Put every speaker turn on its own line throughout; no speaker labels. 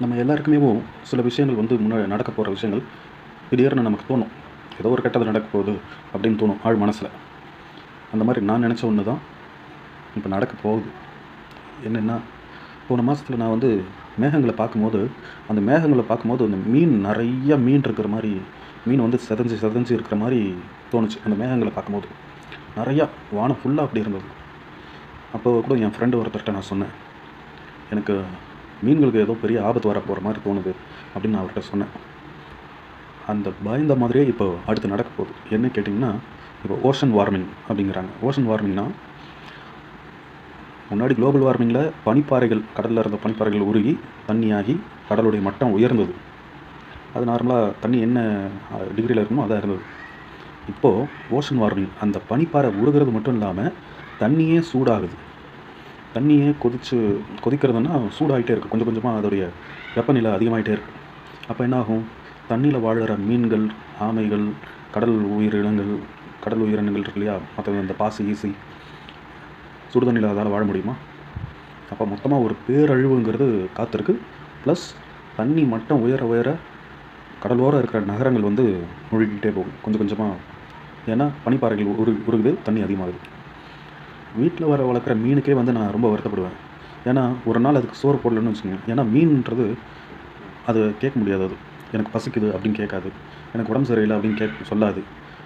நம்ம எல்லாருக்குமே சில விஷயங்கள் வந்து முன்னாடி நடக்க போகிற விஷயங்கள் திடீர்னு நமக்கு தோணும். ஏதோ ஒரு கெட்டது நடக்க போகுது அப்படின்னு தோணும் ஆழ் மனசில். அந்த மாதிரி நான் நினச்ச ஒன்று தான் இப்போ நடக்க போகுது. என்னென்னா, போன மாதத்தில் நான் வந்து மேகங்களை பார்க்கும்போது அந்த மீன் நிறைய மீன் இருக்கிற மாதிரி, மீன் வந்து செதஞ்சு இருக்கிற மாதிரி தோணுச்சு. அந்த மேகங்களை பார்க்கும்போது நிறையா வானம் ஃபுல்லாக அப்படி இருந்தது. அப்போ கூட என் ஃப்ரெண்டு ஒருத்தர்கிட்ட நான் சொன்னேன், எனக்கு மீன்களுக்கு ஏதோ பெரிய ஆபத்து வர போகிற மாதிரி தோணுது அப்படின்னு நான் அவர்கிட்ட சொன்னேன். அந்த பயந்த மாதிரியே இப்போ அடுத்து நடக்க போகுது. என்ன கேட்டிங்கன்னா, இப்போ ஓஷன் வார்மிங் அப்படிங்கிறாங்க. ஓஷன் வார்மிங்னா, முன்னாடி குளோபல் வார்மிங்கில் பனிப்பாறைகள், கடலில் இருந்த பனிப்பாறைகள் உருகி தண்ணியாகி கடலுடைய மட்டம் உயர்ந்தது. அது நார்மலாக தண்ணி என்ன டிகிரியில் இருக்கணுமோ அதான் இருந்தது. இப்போது ஓஷன் வார்மிங், அந்த பனிப்பாறை உருகிறது மட்டும் இல்லாமல் தண்ணியே சூடாகுது. தண்ணியே கொதிக்கிறதுனா சூடாகிட்டே இருக்குது. கொஞ்சம் கொஞ்சமாக அதோடைய வெப்பநிலை அதிகமாகிட்டே இருக்குது. அப்போ என்ன ஆகும்? தண்ணியில் வாழ்கிற மீன்கள், ஆமைகள், கடல் உயிரினங்கள் இருக்கு இல்லையா, மற்ற இந்த பாசி ஈசி சுடுதண்ணியில் அதால் வாழ முடியுமா? அப்போ மொத்தமாக ஒரு பேரழிவுங்கிறது காத்திருக்கு. ப்ளஸ் தண்ணி மட்டம் உயர உயர கடலோரம் இருக்கிற நகரங்கள் வந்து முழுகிக்கிட்டே போகும் கொஞ்சம் கொஞ்சமாக. ஏன்னா பனிப்பாறைகள் உருகுது, தண்ணி அதிகமாகுது. வீட்டில் வளர்க்குற மீனுக்கே வந்து நான் ரொம்ப வருத்தப்படுவேன். ஏன்னா ஒரு நாள் அதுக்கு சோறு போடலன்னு வச்சுக்கோங்க. ஏன்னா மீன்ன்றது அது கேட்க முடியாது. அது எனக்கு பசிக்குது அப்படின்னு கேட்காது, எனக்கு உடம்பு சரியில்லை அப்படின்னு சொல்லாது.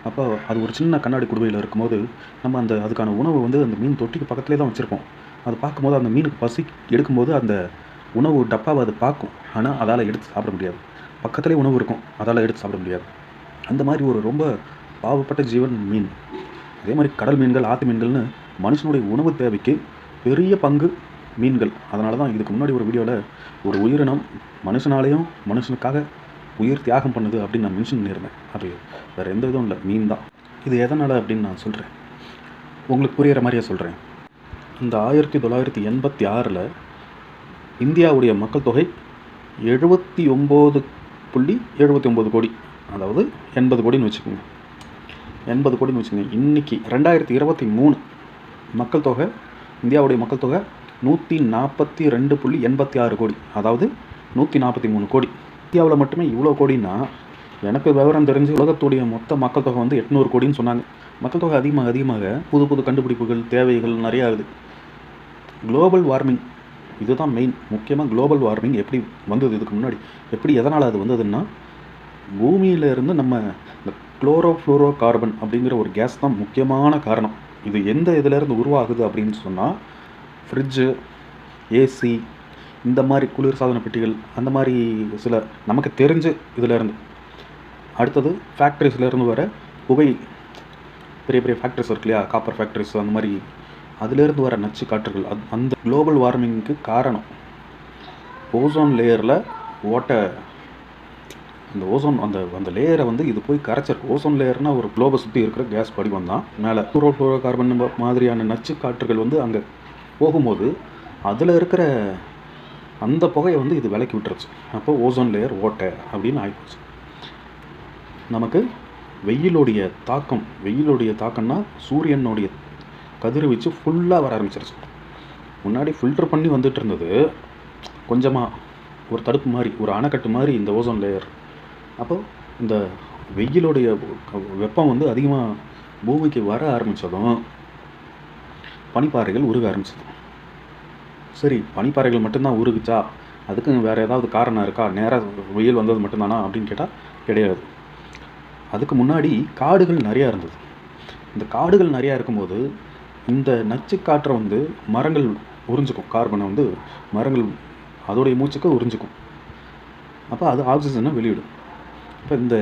அப்போ அது ஒரு சின்ன கண்ணாடி குடுவையில் இருக்கும்போது நம்ம அதுக்கான உணவு வந்து அந்த மீன் தொட்டிக்கு பக்கத்துலேயே தான் வச்சுருப்போம். அது பார்க்கும்போது அந்த மீனுக்கு பசி எடுக்கும்போது அந்த உணவு டப்பாவை அது பார்க்கும். ஆனால் அதால் எடுத்து சாப்பிட முடியாது. பக்கத்துலேயே உணவு இருக்கும், அதால் எடுத்து சாப்பிட முடியாது. அந்த மாதிரி ஒரு ரொம்ப பாவப்பட்ட ஜீவன் மீன். அதே மாதிரி கடல் மீன்கள், ஆற்று மீன்கள்னு மனுஷனுடைய உணவு தேவைக்கு பெரிய பங்கு மீன்கள். அதனால தான் இதுக்கு முன்னாடி ஒரு வீடியோவில் ஒரு உயிரினம் மனுஷனுக்காக உயிர் தியாகம் பண்ணுது அப்படின்னு நான் மென்ஷன் பண்ணியிருந்தேன். அது வேறு எந்த இதுவும் இல்லை, மீன் தான். இது எதனால் அப்படின்னு நான் சொல்கிறேன், உங்களுக்கு புரிகிற மாதிரியே சொல்கிறேன். இந்த 1986 இந்தியாவுடைய மக்கள் தொகை 79.79 கோடி, அதாவது 80 கோடின்னு வச்சுக்கோங்க. 80 கோடின்னு வச்சுக்கோங்க. இன்றைக்கி 2023 மக்கள் தொகை, இந்தியாவுடைய மக்கள் தொகை 142.86 கோடி, அதாவது 143 கோடி. இந்தியாவில் மட்டுமே இவ்வளோ கோடின்னா, எனக்கு விவரம் தெரிஞ்சு உலகத்துடைய மொத்த மக்கள் தொகை வந்து 800 கோடின்னு சொன்னாங்க. மக்கள் தொகை அதிகமாக புது புது கண்டுபிடிப்புகள், தேவைகள் நிறையா இருக்குது. குளோபல் வார்மிங் இதுதான் மெயின். முக்கியமாக குளோபல் வார்மிங் எப்படி வந்தது இதுக்கு முன்னாடி, எதனால் அது வந்ததுன்னா, பூமியிலேருந்து நம்ம இந்த குளோரோஃப்ளோரோ கார்பன் அப்படிங்கிற ஒரு கேஸ் தான் முக்கியமான காரணம். இது எந்த இதிலேருந்து உருவாகுது அப்படின்னு சொன்னால், ஃப்ரிட்ஜு, ஏசி, இந்த மாதிரி குளிர் சாதன பெட்டிகள், அந்த மாதிரி சில நமக்கு தெரிஞ்சு இதிலேருந்து. அடுத்தது ஃபேக்ட்ரிஸ்லேருந்து வர புகை, பெரிய பெரிய ஃபேக்ட்ரிஸ் இருக்கு இல்லையா, காப்பர் ஃபேக்ட்ரிஸ், அந்த மாதிரி அதிலேருந்து வர நச்சு காற்றுகள். அந்த குளோபல் வார்மிங்க்கு காரணம் ஓசோன் லேயரில் இந்த ஓசோன் அந்த லேயரை வந்து இது போய் கரைச்சிருக்கு. ஓசோன் லேயர்னால் ஒரு குளோபை சுற்றி இருக்கிற கேஸ் படிவம் தான். மேலே குளோரோஃப்ளோரோ கார்பன் மாதிரியான நச்சு காற்றுகள் வந்து அங்கே போகும்போது அதில் இருக்கிற அந்த புகையை வந்து இது விலக்கி விட்டுருச்சு. அப்போ ஓசோன் லேயர் ஓட்டை அப்படின்னு ஆகிப்போச்சு. நமக்கு வெயிலுடைய தாக்கம்னா சூரியனுடைய கதிர்வீச்சு ஃபுல்லாக வர ஆரம்பிச்சிருச்சு. முன்னாடி ஃபில்டர் பண்ணி வந்துட்டு இருந்தது, கொஞ்சமாக ஒரு தடுப்பு மாதிரி, ஒரு அணைக்கட்டு மாதிரி இந்த ஓசோன் லேயர். அப்போது இந்த வெயிலுடைய வெப்பம் வந்து அதிகமாக பூமிக்கு வர ஆரம்பித்ததும் பனிப்பாறைகள் உருக ஆரம்பிச்சது. சரி, பனிப்பாறைகள் மட்டும்தான் உருகுச்சா, அதுக்கு வேறு ஏதாவது காரணம் இருக்கா, நேராக வெயில் வந்தது மட்டும்தானா அப்படின்னு கேட்டால் கிடையாது. அதுக்கு முன்னாடி காடுகள் நிறையா இருந்தது. இந்த காடுகள் நிறையா இருக்கும்போது இந்த நச்சு காற்றை வந்து மரங்கள் உறிஞ்சிக்கும். கார்பனை வந்து மரங்கள் அதோடைய மூச்சுக்கு உறிஞ்சிக்கும். அப்போ அது ஆக்சிஜனை வெளியிடும். இப்போ இந்த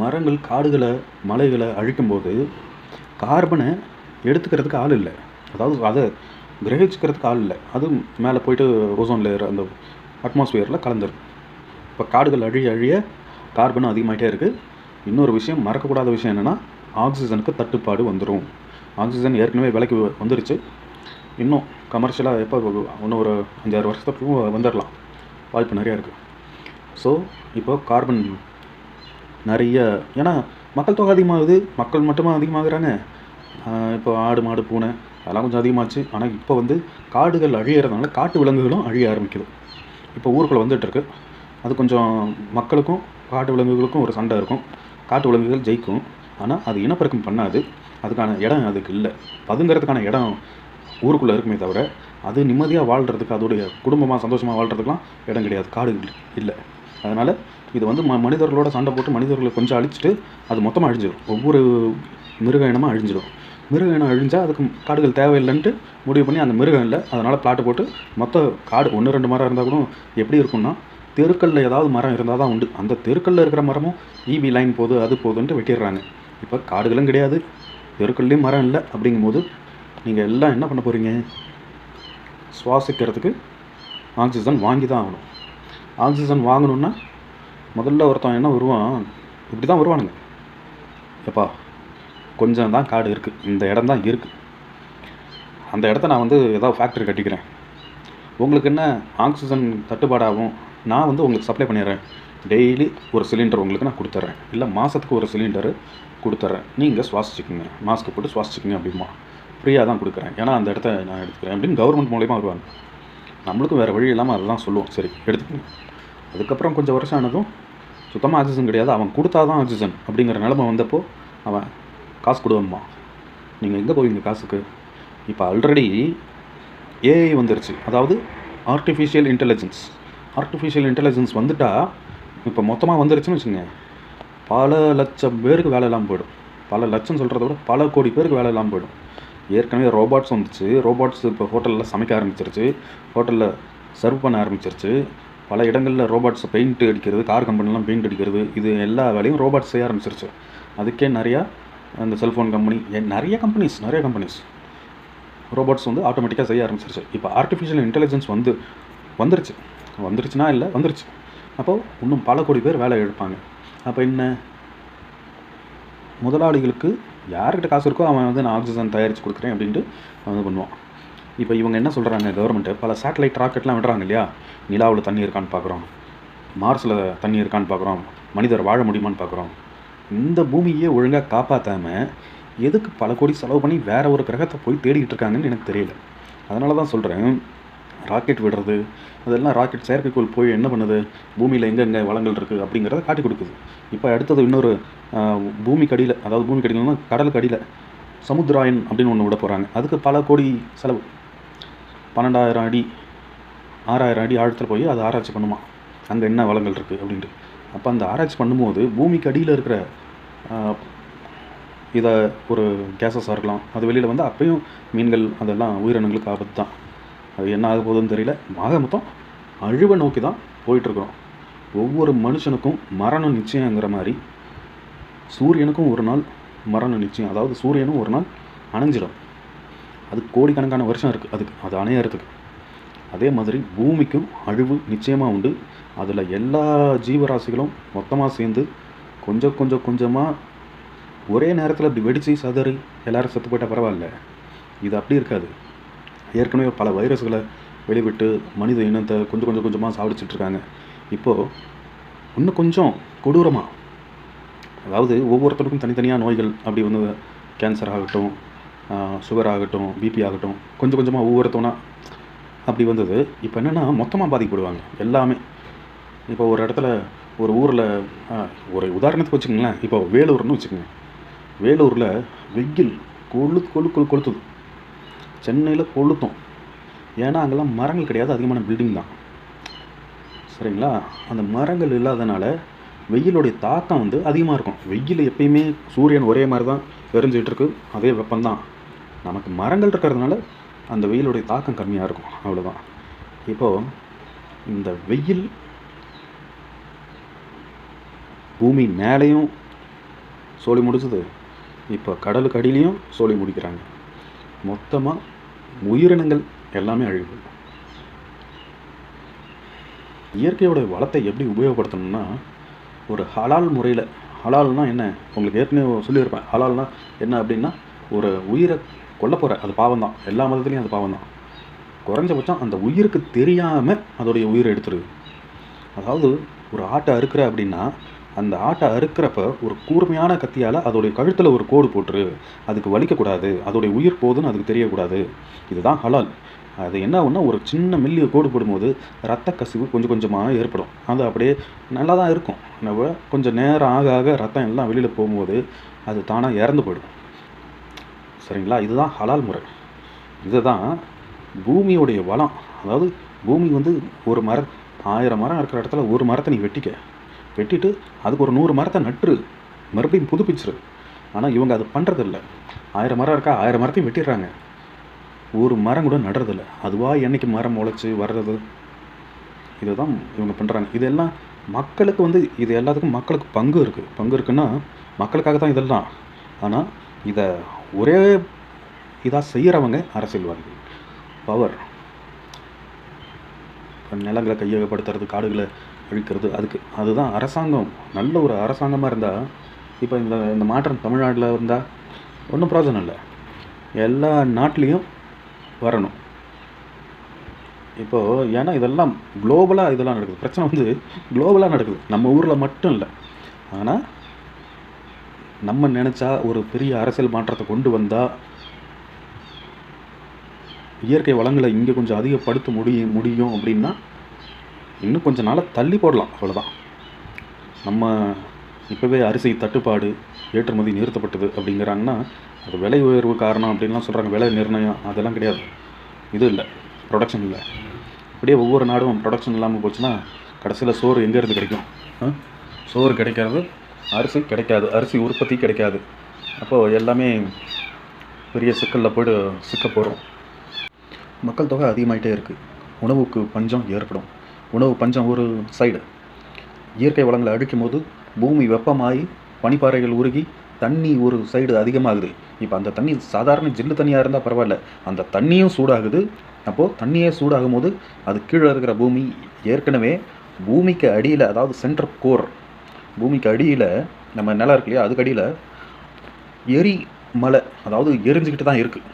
மரங்கள், காடுகளை, மலைகளை அழிக்கும்போது கார்பனை எடுத்துக்கிறதுக்கு ஆள் இல்லை, அதாவது அதை கிரகிச்சிக்கிறதுக்கு ஆள் இல்லை. அது மேலே போயிட்டு ஓசோன் லேயர், அந்த அட்மாஸ்பியரில் கலந்துருக்கு. இப்போ காடுகள் அழிய கார்பனும் அதிகமாகிட்டே இருக்குது. இன்னொரு விஷயம், மறக்கக்கூடாத விஷயம் என்னென்னா, ஆக்சிஜனுக்கு தட்டுப்பாடு வந்துடும். ஆக்சிஜன் ஏற்கனவே விலைக்கு வந்துருச்சு. இன்னும் கமர்ஷியலாக எப்போ இன்னும் ஒரு 5-6 வருஷத்துக்கு வந்துடலாம், வாய்ப்பு நிறையா இருக்குது. ஸோ இப்போ கார்பன் நிறைய, ஏன்னா மக்கள் தொகை அதிகமாகுது, மக்கள் மட்டுமா அதிகமாகுறாங்க. இப்போ ஆடு, மாடு, பூனை அதெல்லாம் கொஞ்சம் அதிகமாச்சு. ஆனால் இப்போ வந்து காடுகள் அழியறதுனால காட்டு விலங்குகளும் அழிய ஆரம்பிக்குது. இப்போ ஊருக்குள்ளே வந்துட்டுருக்கு. அது கொஞ்சம் மக்களுக்கும் காட்டு விலங்குகளுக்கும் ஒரு சண்டை இருக்கும். காட்டு விலங்குகள் ஜெயிக்கும். ஆனால் அது இனப்பெருக்கம் பண்ணாது. அதுக்கான இடம் அதுக்கு இல்லை. பதுங்கிறதுக்கான இடம் ஊருக்குள்ளே இருக்குமே தவிர அது நிம்மதியாக வாழ்கிறதுக்கு, அதோடைய குடும்பமாக சந்தோஷமாக வாழ்கிறதுக்கெலாம் இடம் கிடையாது. காடு இல்லை. அதனால் இது வந்து மனிதர்களோட சண்டை போட்டு மனிதர்களை கொஞ்சம் அழிச்சிட்டு அது மொத்தமாக அழிஞ்சிடும். ஒவ்வொரு மிருக இனமாக அழிஞ்சிடும். மிருக இனம் அழிஞ்சால் அதுக்கு காடுகள் தேவையில்லைன்ட்டு முடிவு பண்ணி அந்த மிருகம் இல்லை, அதனால் பிளாட்டு போட்டு மொத்த காடு 1-2 மரம் இருந்தால் கூட எப்படி இருக்கும்னா, தெருக்களில் ஏதாவது மரம் இருந்தால் தான் உண்டு. அந்த தெருக்களில் இருக்கிற மரமும் ஈபி லைன் போகுது அது போகுதுன்ட்டு வெட்டிடுறாங்க. இப்போ காடுகளும் கிடையாது, தெருக்கள்லேயும் மரம் இல்லை. அப்படிங்கும்போது நீங்கள் எல்லாம் என்ன பண்ண போகிறீங்க? சுவாசிக்கிறதுக்கு ஆக்சிஜன் வாங்கி தான் ஆகணும். ஆக்சிஜன் வாங்கணுன்னா முதல்ல ஒருத்தன் என்ன வருவான், இப்படி தான் வருவானுங்க. எப்பா கொஞ்சம் தான் காடு இருக்குது, இந்த இடம் தான் இருக்குது, அந்த இடத்த நான் வந்து ஏதாவது ஃபேக்ட்ரி கட்டிக்கிறேன், உங்களுக்கு என்ன ஆக்சிஜன் தட்டுப்பாடாகும், நான் வந்து உங்களுக்கு சப்ளை பண்ணிடுறேன், டெய்லி ஒரு சிலிண்டர் உங்களுக்கு நான் கொடுத்துட்றேன், இல்லை மாதத்துக்கு ஒரு சிலிண்டரு கொடுத்துட்றேன், நீங்கள் சுவாசிச்சுக்குங்க, மாஸ்க்கு போட்டு சுவாசிச்சுக்குங்க அப்படிமா, ஃப்ரீயாக தான் கொடுக்குறேன், ஏன்னா அந்த இடத்த நான் எடுத்துக்கிறேன் அப்படின்னு கவர்மெண்ட் மூலிமா வருவாங்க. நம்மளுக்கும் வேறு வழி இல்லாமல் அதை தான் சொல்லுவோம், சரி எடுத்துக்கங்க. அதுக்கப்புறம் கொஞ்சம் வருஷம் ஆனதும் சுத்தமாக ஆக்சிஜன் கிடையாது, அவன் கொடுத்தா தான் ஆக்சிஜன் அப்படிங்கிற நிலமை வந்தப்போ அவன் காசு கொடுவாம்மா. நீங்கள் எங்கே போவீங்க காசுக்கு? இப்போ ஆல்ரெடி ஏஐ வந்துருச்சு, அதாவது ஆர்டிஃபிஷியல் இன்டெலிஜென்ஸ் வந்துட்டால் இப்போ மொத்தமாக வந்துருச்சுன்னு வச்சுங்க, பல லட்சம் பேருக்கு வேலை இல்லாமல் போயிடும். பல லட்சம் சொல்கிறத விட பல கோடி பேருக்கு வேலை இல்லாமல் போயிடும். ஏற்கனவே ரோபாட்ஸ் வந்துச்சு. ரோபாட்ஸ் இப்போ ஹோட்டலில் சமைக்க ஆரம்பிச்சிருச்சு, ஹோட்டலில் சர்வ் பண்ண ஆரம்பிச்சிருச்சு. பல இடங்களில் ரோபாட்ஸை பெயிண்ட் அடிக்கிறது, கார் கம்பெனிலாம் பெயிண்ட் அடிக்கிறது, இது எல்லா வேலையும் ரோபாட்ஸ் செய்ய ஆரம்பிச்சிருச்சு. அதுக்கே நிறையா அந்த செல்ஃபோன் கம்பெனி, நிறைய கம்பெனிஸ் ரோபாட்ஸ் வந்து ஆட்டோமேட்டிக்காக செய்ய ஆரம்பிச்சிருச்சு. இப்போ ஆர்டிஃபிஷியல் இன்டெலிஜென்ஸ் வந்துருச்சுன்னா இல்லை வந்துருச்சு. அப்போது இன்னும் பல கோடி பேர் வேலை இழப்பாங்க. அப்போ என்ன, முதலாளிகளுக்கு யார்கிட்ட காசு இருக்கோ அவன் வந்து நான் ஆக்சிஜன் தயாரித்து கொடுக்குறேன் அப்படின்ட்டு அவன் பண்ணுவான். இப்போ இவங்க என்ன சொல்கிறாங்க, கவர்மெண்ட்டு பல சேட்டலைட் ராக்கெட்லாம் விடுறாங்க இல்லையா, நிலாவில் தண்ணி இருக்கான்னு பார்க்குறோம், மார்ஸில் தண்ணி இருக்கான்னு பார்க்குறோம், மனிதர் வாழ முடியுமான்னு பார்க்குறோம். இந்த பூமியே ஒழுங்காக காப்பாற்றாமல் எதுக்கு பல கோடி செலவு பண்ணி வேறு ஒரு கிரகத்தை போய் தேடிக்கிட்டு இருக்காங்கன்னு எனக்கு தெரியல. அதனால தான் சொல்கிறேன், ராக்கெட் விடுறது அதெல்லாம், ராக்கெட் செயற்கைக்கோள் போய் என்ன பண்ணுது, பூமியில் எங்கெங்கே வளங்கள் இருக்குது அப்படிங்கிறத காட்டி கொடுக்குது. இப்போ அடுத்தது இன்னொரு பூமிக்கடியில், அதாவது பூமிக்கடியில்னா கடலுக்கு அடியில் சமுத்திராயன் அப்படின்னு ஒன்று விட போகிறாங்க. அதுக்கு பல கோடி செலவு, 12,000 அடி 6,000 அடி ஆழத்தில் போய் அதை ஆராய்ச்சி பண்ணுமா, அங்கே என்ன வளங்கள் இருக்குது அப்படின்ட்டு. அப்போ அந்த ஆராய்ச்சி பண்ணும்போது பூமிக்கு அடியில் இருக்கிற இதை ஒரு கேஸஸாக இருக்கலாம், அது வெளியில் வந்து அப்பையும் மீன்கள் அதெல்லாம் உயிரினங்களுக்கு ஆபத்து தான். அது என்ன ஆக போகுதுன்னு தெரியல. மொத்தம் அழிவை நோக்கி தான் போயிட்டுருக்குறோம். ஒவ்வொரு மனுஷனுக்கும் மரணம் நிச்சயங்கிற மாதிரி சூரியனுக்கும் ஒரு நாள் மரணம் நிச்சயம். அதாவது சூரியனும் ஒரு நாள் அணைஞ்சிடும். அது கோடிக்கணக்கான வருஷம் இருக்குது அது அணையறதுக்கு. அதே மாதிரி பூமிக்கும் அழிவு நிச்சயமாக உண்டு. அதில் எல்லா ஜீவராசிகளும் மொத்தமாக சேர்ந்து கொஞ்சமாக ஒரே நேரத்தில் இப்படி வெடித்து சதறி எல்லோரும் செத்து போயிட்டால் பரவாயில்ல. இது அப்படி இருக்காது. ஏற்கனவே பல வைரஸ்களை வெளிவிட்டு மனித இனத்தை கொஞ்சமாக சாவடிச்சிட்ருக்காங்க. இப்போது இன்னும் கொஞ்சம் கொடூரமாக, அதாவது ஒவ்வொருத்தருக்கும் தனித்தனியாக நோய்கள் அப்படி வந்து கேன்சர் ஆகட்டும், சுகர் ஆகட்டும், பிபி ஆகட்டும், கொஞ்சமாக ஒவ்வொருத்தவனா அப்படி வந்தது. இப்போ என்னென்னா மொத்தமாக பாதிக்கப்படுவாங்க எல்லாமே. இப்போ ஒரு இடத்துல ஒரு ஊரில் ஒரு உதாரணத்துக்கு வச்சுக்கோங்களேன், இப்போ வேலூர்னு வச்சுக்கோங்க. வேலூரில் வெயில் கொளுத்துது. சென்னையில் கொளுத்தும். ஏன்னா அங்கெல்லாம் மரங்கள் கிடையாது, அதிகமான பில்டிங் தான். சரிங்களா? அந்த மரங்கள் இல்லாதனால வெயிலுடைய தாக்கம் வந்து அதிகமாக இருக்கும். வெயில் எப்பயுமே சூரியன் ஒரே மாதிரி தான் எரிஞ்சிகிட்டு இருக்கு, அதே வெப்பம்தான். நமக்கு மரங்கள் இருக்கிறதுனால அந்த வெயிலுடைய தாக்கம் கம்மியாக இருக்கும், அவ்வளோதான். இப்போது இந்த வெயில் பூமி மேலேயும் சோழி முடிச்சது, இப்போ கடலுக்கு அடியிலையும் சோழி முடிக்கிறாங்க. மொத்தமாக உயிரினங்கள் எல்லாமே அழிவு. இயற்கையோட வளத்தை எப்படி உபயோகப்படுத்தணும்னா, ஒரு ஹலால் முறையில், ஹலால்னால் என்ன உங்களுக்கு ஏற்கனவே சொல்லியிருப்பேன். ஹலால்னால் என்ன அப்படின்னா, ஒரு உயிரை கொல்ல போகிற, அது பாவம் தான். எல்லா மதத்துலேயும் அது பாவம் தான். குறைஞ்சபட்சம் அந்த உயிருக்கு தெரியாமல் அதோடைய உயிரை எடுத்துருது. அதாவது ஒரு ஆட்டை அறுக்கிற அப்படின்னா, அந்த ஆட்டை அறுக்கிறப்ப ஒரு கூர்மையான கத்தியால் அதோடைய கழுத்தில் ஒரு கோடு போட்டுரு, அதுக்கு வலிக்கக்கூடாது, அதோடைய உயிர் போகுதுன்னு அதுக்கு தெரியக்கூடாது. இதுதான் ஹலால். அது என்ன ஆகும்னா ஒரு சின்ன மில்லியை கோடு போடும்போது ரத்த கசிவு கொஞ்சம் கொஞ்சமாக ஏற்படும். அது அப்படியே நல்லா தான் இருக்கும். நம்ம கொஞ்சம் நேரம் ஆக ஆக ரத்தம் எல்லாம் வெளியில் போகும்போது அது தானாக இறந்து போயிடும். சரிங்களா? இதுதான் ஹலால் முறை. இதுதான் பூமியோடைய வளம். அதாவது பூமி வந்து ஒரு 1000 மரம் இருக்கிற இடத்துல ஒரு மரத்தை நீ வெட்டிட்டு அதுக்கு ஒரு 100 மரத்தை நட்டு மறுபடியும் புதுப்பிச்சிரு. ஆனால் இவங்க அது பண்ணுறதில்ல. 1000 மரம் இருக்கா, 1000 மரத்தையும் வெட்டிடுறாங்க. ஒரு மரம் கூட நடுறதில்ல. அதுவாக என்றைக்கு மரம் முளைச்சி வர்றது, இதுதான் இவங்க பண்ணுறாங்க. இதெல்லாம் மக்களுக்கு வந்து இது எல்லாத்துக்கும் மக்களுக்கு பங்கு இருக்குன்னா மக்களுக்காக தான் இதெல்லாம். ஆனால் இதை ஒரே இதாக செய்கிறவங்க அரசியல்வாதிகள், பவர், நிலங்களை கையகப்படுத்துறது, காடுகளை அழிக்கிறது. அதுதான் அரசாங்கம். நல்ல ஒரு அரசாங்கமாக இருந்தால் இப்போ இந்த மாற்றம் தமிழ்நாட்டில் இருந்தால் ஒன்றும் பிரயோஜனம் இல்லை. எல்லா நாட்டிலையும் வரணும். இப்போது ஏன்னா இதெல்லாம் குளோபலாக இதெல்லாம் நடக்குது. பிரச்சனை வந்து குளோபலாக நடக்குது, நம்ம ஊரில் மட்டும் இல்லை. ஆனால் நம்ம நினச்சா ஒரு பெரிய அரசியல் மாற்றத்தை கொண்டு வந்தால் இயற்கை வளங்களை இங்கே கொஞ்சம் அதிகப்படுத்த முடியும் அப்படின்னா இன்னும் கொஞ்சம் நாளை தள்ளி போடலாம். அவ்வளோதான். நம்ம இப்போவே அரிசி தட்டுப்பாடு, ஏற்றுமதி நிறுத்தப்பட்டது அப்படிங்கிறாங்கன்னா அது விலை உயர்வு காரணம் அப்படின்லாம் சொல்கிறாங்க. விலை நிர்ணயம் அதெல்லாம் கிடையாது. இது இல்லை, ப்ரொடக்ஷன் இல்லை. இப்படியே ஒவ்வொரு நாடும் ப்ரொடக்ஷன் இல்லாமல் போச்சுன்னா கடைசியில் சோறு எங்கேருந்து கிடைக்கும்? சோறு கிடைக்காது, அரிசி கிடைக்காது, அரிசி உற்பத்தி கிடைக்காது. அப்போது எல்லாமே பெரிய சிக்கலில் போய்ட்டு சிக்க போகிறோம். மக்கள் தொகை அதிகமாகிட்டே இருக்குது. உணவுக்கு பஞ்சம் ஏற்படும். உணவு பஞ்சம் ஒரு சைடு, இயற்கை வளங்களை அழிக்கும் போது பூமி வெப்பமாகி பனிப்பாறைகள் உருகி தண்ணி ஒரு சைடு அதிகமாகுது. இப்போ அந்த தண்ணி சாதாரண ஜில்லு தண்ணியாக இருந்தால் பரவாயில்ல, அந்த தண்ணியும் சூடாகுது. அப்போது தண்ணியே சூடாகும் போது அது கீழே இருக்கிற பூமி ஏற்கனவே பூமிக்கு அடியில், அதாவது சென்ட்ரல் கோர், பூமிக்கு அடியில் நம்ம நிலம் இருக்கு இல்லையா, அதுக்கு அடியில் மலை, அதாவது எரிஞ்சிக்கிட்டு தான் இருக்குது.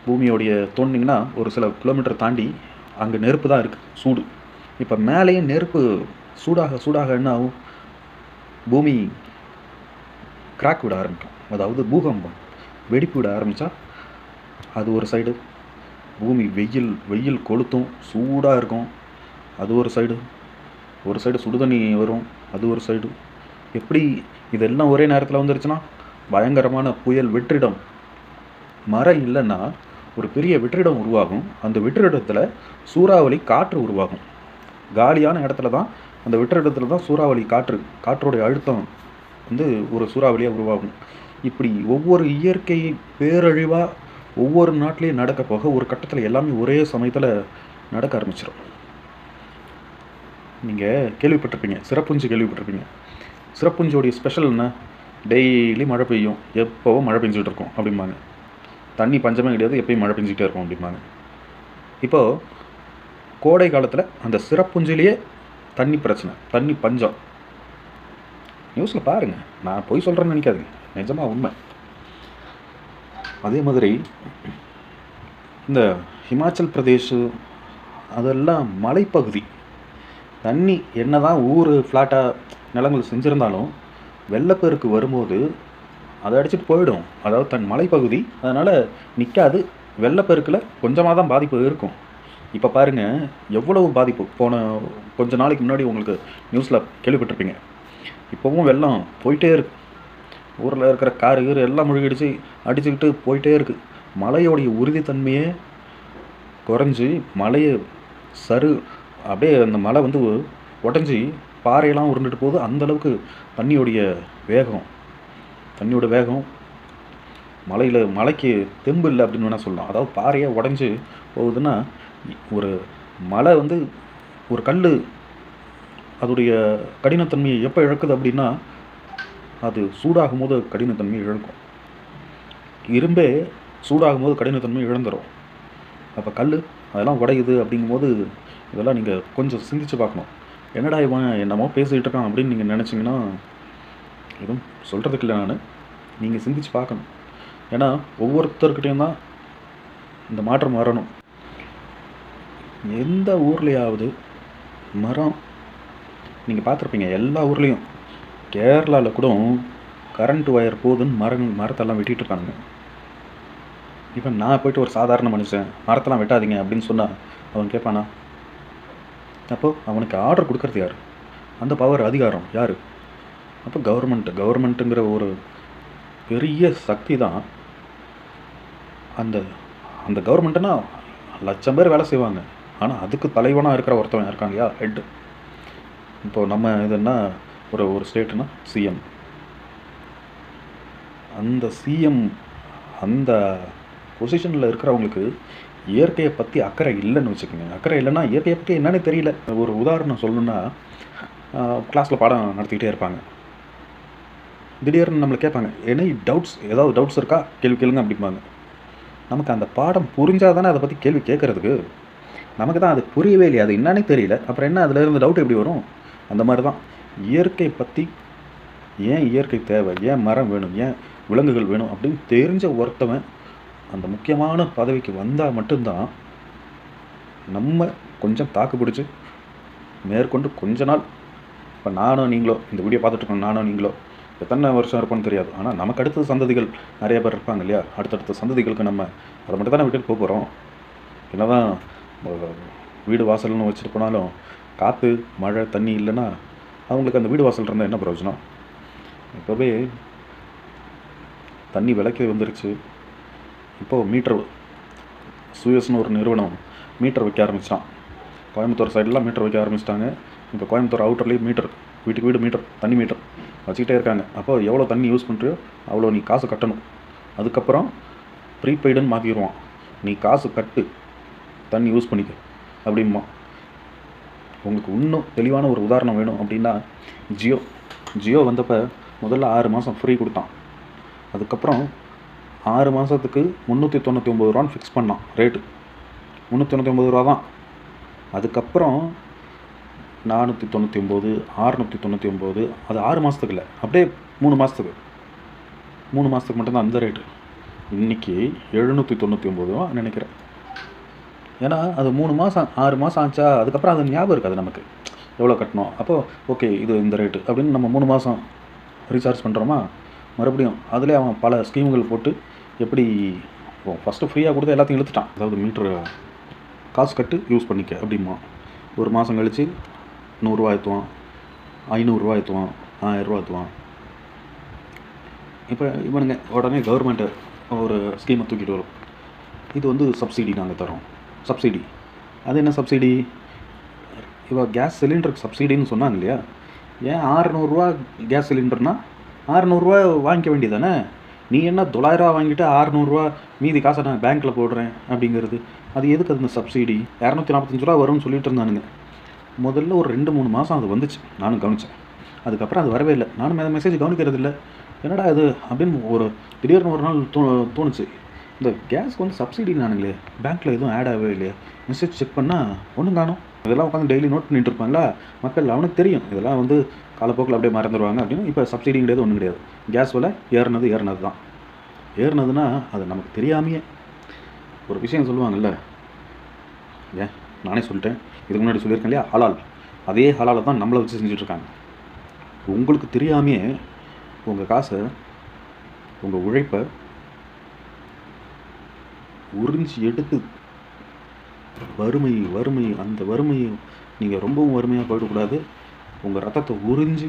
பூமியோடைய தோண்டிங்கன்னா ஒரு சில கிலோமீட்டர் தாண்டி அங்கே நெருப்பு தான் இருக்குது, சூடு. இப்போ மேலேயே நெருப்பு சூடாக என்ன ஆகும்? பூமி கிராக் விட ஆரம்பிக்கும். அதாவது பூகம்பம், வெடிப்பு விட ஆரம்பித்தா அது ஒரு சைடு. பூமி வெயில் கொளுத்தும், சூடாக இருக்கும், அது ஒரு சைடு சுடுதண்ணி வரும், அது ஒரு சைடு. எப்படி இதெல்லாம் ஒரே நேரத்தில் வந்துருச்சுன்னா பயங்கரமான புயல், வெற்றிடம். மரம் இல்லைன்னா ஒரு பெரிய வெற்றிடம் உருவாகும். அந்த வெற்றிடத்தில் சூறாவளி காற்று உருவாகும். காலியான இடத்துல தான், அந்த வெற்றிடத்தில் தான் சூறாவளி காற்றோடைய அழுத்தம் வந்து ஒரு சூறாவளியாக உருவாகும். இப்படி ஒவ்வொரு இயற்கை பேரழிவாக ஒவ்வொரு நாட்டிலையும் நடக்க போக ஒரு கட்டத்தில் எல்லாமே ஒரே சமயத்தில் நடக்க ஆரம்பிச்சிடும். நீங்கள் கேள்விப்பட்டிருப்பீங்க, சிறப்புஞ்சு. சிறப்புஞ்சோடைய ஸ்பெஷல் என்ன? டெய்லி மழை பெய்யும், எப்போவும் மழை பெஞ்சிக்கிட்டு இருக்கும் அப்படிம்பாங்க. தண்ணி பஞ்சமே கிடையாது, எப்பயும் மழை பெஞ்சிக்கிட்டே இருக்கும் அப்படிம்பாங்க. இப்போது கோடை காலத்தில் அந்த சிறப்புஞ்சிலேயே தண்ணி பிரச்சனை, தண்ணி பஞ்சம். நியூஸில் பாருங்கள், நான் பொய் சொல்கிறேன்னு நினைக்காதுங்க, நிஜமாக உண்மை. அதே மாதிரி இந்த ஹிமாச்சல் பிரதேஷ் அதெல்லாம் மலைப்பகுதி. தண்ணி என்ன தான் ஊர் ஃப்ளாட்டாக நிலங்கள் செஞ்சுருந்தாலும் வெள்ளப்பெருக்கு வரும்போது அதை அடிச்சுட்டு போயிடும். அதாவது மலைப்பகுதி, அதனால் நிற்காது. வெள்ளப்பெருக்கில் கொஞ்சமாக தான் பாதிப்பு இருக்கும். இப்போ பாருங்கள் எவ்வளவு பாதிப்பு. போன கொஞ்ச நாளைக்கு முன்னாடி உங்களுக்கு நியூஸில் கேள்விப்பட்டிருப்பீங்க. இப்போவும் வெள்ளம் போயிட்டே இருக்குது. ஊரில் இருக்கிற காரு எல்லாம் அடிச்சுக்கிட்டு போயிட்டே இருக்குது. மலையோடைய உறுதித்தன்மையே குறைஞ்சி மலையை அப்படியே அந்த மலை வந்து உடஞ்சி பாறையெல்லாம் உருண்டுட்டு போகுது. அந்தளவுக்கு தண்ணியோட வேகம் மலைக்கு தெம்பு இல்லை அப்படின்னு வேணால் சொல்லலாம். அதாவது பாறையை உடஞ்சி போகுதுன்னா, ஒரு மலை வந்து ஒரு கல் அதோடைய கடினத்தன்மையை எப்போ இழக்குது அப்படின்னா, அது சூடாகும் போது கடினத்தன்மையை இழக்கும். இரும்பே சூடாகும் போது கடினத்தன்மை இழந்துடும். அப்போ கல் அதெல்லாம் உடையுது அப்படிங்கும்போது இதெல்லாம் நீங்கள் கொஞ்சம் சிந்திச்சு பார்க்கணும். என்னடா இவன் என்னமோ பேசிகிட்டு இருக்கான் அப்படின்னு நீங்கள் நினச்சிங்கன்னா எதுவும் சொல்கிறதுக்கு இல்லை. நீங்கள் சிந்திச்சு பார்க்கணும். ஏன்னா ஒவ்வொருத்தர்கிட்டையும் தான் இந்த மாற்றம் வரணும். எந்த ஊர்லேயாவது மரம் நீங்கள் பார்த்துருப்பீங்க, எல்லா ஊர்லேயும். கேரளாவில் கூட கரண்ட் ஒயர் போகுதுன்னு மரத்தெல்லாம் வெட்டிகிட்டு இருக்காங்க. இப்போ நான் போய்ட்டு ஒரு சாதாரண மனுஷன் மரத்தெல்லாம் வெட்டாதீங்க அப்படின்னு சொன்னால் அவன் கேட்பானா? அப்போது அவனுக்கு ஆர்டர் கொடுக்கறது யார்? அந்த பவர் அதிகாரம் யார்? அப்போ கவர்மெண்ட்டுங்கிற ஒரு பெரிய சக்தி தான். அந்த அந்த கவர்மெண்ட்டுன்னா லட்சம் பேர் வேலை செய்வாங்க. ஆனால் அதுக்கு தலைவனாக இருக்கிற ஒருத்தவன் இருக்காங்க இல்லையா, ஹெட். இப்போது நம்ம இதுன்னா ஒரு ஸ்டேட்டுன்னா சிஎம். அந்த சிஎம் அந்த பொசிஷனில் இருக்கிறவங்களுக்கு இயற்கையை பற்றி அக்கறை இல்லைன்னு வச்சுக்கோங்க. அக்கறை இல்லைன்னா இயற்கையை பற்றி என்னன்னே தெரியல. ஒரு உதாரணம் சொல்லணுன்னா, கிளாஸில் பாடம் நடத்திக்கிட்டே இருப்பாங்க. திடீர்னு நம்மளை கேட்பாங்க, ஏதாவது டவுட்ஸ் இருக்கா, கேள்வி கேளுங்க அப்படிம்பாங்க. நமக்கு அந்த பாடம் புரிஞ்சால் தானே அதை பற்றி கேள்வி கேட்குறதுக்கு. நமக்கு தான் அது புரியவே இல்லையா, அது என்னன்னே தெரியல. அப்புறம் என்ன அதில் இருந்து டவுட் எப்படி வரும்? அந்த மாதிரி தான் இயற்கை பற்றி, ஏன் இயற்கை தேவை, ஏன் மரம் வேணும், ஏன் விலங்குகள் வேணும் அப்படின்னு தெரிஞ்ச ஒருத்தவன் அந்த முக்கியமான பதவிக்கு வந்தால் மட்டும்தான் நம்ம கொஞ்சம் தாக்கு பிடிச்சி மேற்கொண்டு கொஞ்ச நாள். இப்போ நானும் நீங்களோ இந்த வீடியோ பார்த்துட்ருக்கோம், நானும் நீங்களோ எத்தனை வருஷம் இருப்போன்னு தெரியாது. ஆனால் நமக்கு அடுத்த சந்ததிகள் நிறைய பேர் இருப்பாங்க இல்லையா, அடுத்தடுத்த சந்ததிகளுக்கு நம்ம அதை மட்டும் தானே விட்டுட்டு போகிறோம். என்ன தான் வீடு வாசல்னு வச்சுட்டு போனாலும் காற்று மழை தண்ணி இல்லைன்னா அவங்களுக்கு அந்த வீடு வாசல் இருந்தால் என்ன பிரயோஜனம்? இப்போவே தண்ணி விலைக்கு வந்துருச்சு. இப்போது மீட்டர் சுயஸ்னு ஒரு நிறுவனம் மீட்டர் வைக்க ஆரம்பித்தான். கோயம்புத்தூர் சைடெலாம் மீட்டர் வைக்க ஆரம்பிச்சிட்டாங்க. இப்போ கோயம்புத்தூர் அவுட்டர்லேயும் மீட்டர், வீட்டுக்கு வீடு மீட்டர், தண்ணி மீட்டர் வச்சுக்கிட்டே இருக்காங்க. அப்போ எவ்வளோ தண்ணி யூஸ் பண்ணுறியோ அவ்வளோ நீ காசு கட்டணும். அதுக்கப்புறம் ப்ரீபெய்டுன்னு மாற்றிடுவான். நீ காசு கட்டு, தண்ணி யூஸ் பண்ணிக்க அப்படிமா. உங்களுக்கு இன்னும் தெளிவான ஒரு உதாரணம் வேணும் அப்படின்னா, ஜியோ வந்தப்போ முதல்ல 6 மாதம் ஃப்ரீ கொடுத்தான். அதுக்கப்புறம் 6 மாதத்துக்கு 399 ரூபான்னு ஃபிக்ஸ் பண்ணான் ரேட்டு. 399 ரூபா தான். அதுக்கப்புறம் 499, 699. அது 6 மாதத்துக்கு இல்லை, அப்படியே 3 மாதத்துக்கு மட்டும்தான் அந்த ரேட்டு. இன்றைக்கி 799 ரூபா நினைக்கிறேன். ஏன்னா அது 3 மாதம் 6 மாதம் ஆச்சா, அதுக்கப்புறம் அது ஞாபகம் இருக்காது நமக்கு எவ்வளோ கட்டணும். அப்போது ஓகே இது இந்த ரேட்டு அப்படின்னு நம்ம 3 மாதம் ரீசார்ஜ் பண்ணுறோமா, மறுபடியும் அதிலே அவன் பல ஸ்கீம்கள் போட்டு எப்படி ஃபஸ்ட்டு ஃப்ரீயாக கொடுத்து எல்லாத்தையும் இழுத்துட்டான். அதாவது மீட்ரு காசு கட்டு யூஸ் பண்ணிக்க அப்படிமா. ஒரு மாதம் கழித்து 100 ரூபா ஏற்றுவான், 500 ரூபா ஏற்றுவான், 1000 ரூபா ஏற்றுவான். இப்போ இவனுங்க உடனே கவர்மெண்ட்டு ஒரு ஸ்கீமை தூக்கிட்டு வரும். இது வந்து சப்சிடி நாங்கள் தரோம். சப்சிடி அது என்ன சப்சிடி? இப்போ கேஸ் சிலிண்டருக்கு சப்சிடின்னு சொன்னாங்க இல்லையா. ஏன் 600 கேஸ் சிலிண்டர்னால் 600 வாங்கிக்க வேண்டியதானே? நீ என்ன 900 வாங்கிட்டு 600 மீதி காசை நான் பேங்க்கில் போடுறேன் அப்படிங்கிறது, அது எதுக்கு? அது சப்சிடி 245 வரும்னு சொல்லிட்டு இருந்தானுங்க. முதல்ல ஒரு 2-3 மாதம் அது வந்துச்சு, நானும் கவனித்தேன். அதுக்கப்புறம் அது வரவே இல்லை. நானும் அந்த மெசேஜ் கவனிக்கிறது இல்லை. என்னடா இது அப்படின்னு திடீர்னு ஒரு நாள் தோணுச்சு, இந்த கேஸ்க்கு வந்து சப்சிடி நானுங்களே, பேங்க்கில் எதுவும் ஆட் ஆகவே இல்லையே. மெசேஜ் செக் பண்ணால் ஒன்றும் காணும். இதெல்லாம் உட்காந்து டெய்லி நோட் பண்ணிட்டு இருப்பாங்களா மக்கள், அவனுக்கு தெரியும் இதெல்லாம் வந்து காலப்போக்கில் அப்படியே மறந்துடுவாங்க அப்படின்னு. இப்போ சப்சிடி கிடையாது, ஒன்றும் கிடையாது. கேஸ் விலை ஏறினது தான். ஏறினதுன்னா அது நமக்கு தெரியாமையே ஒரு விஷயம் சொல்லுவாங்கள்ல, ஏன் நானே சொல்லிட்டேன், இதுக்கு முன்னாடி சொல்லியிருக்கேன் இல்லையா, ஹலால். அதே ஹலாலை தான் நம்மளை வச்சு செஞ்சுட்ருக்காங்க. உங்களுக்கு தெரியாமையே உங்கள் காசை, உங்கள் உழைப்பை உறிஞ்சி எடுத்து வறுமை அந்த வறுமையை நீங்கள் ரொம்பவும் வறுமையாக போயிடக்கூடாது. உங்கள் ரத்தத்தை உறிஞ்சி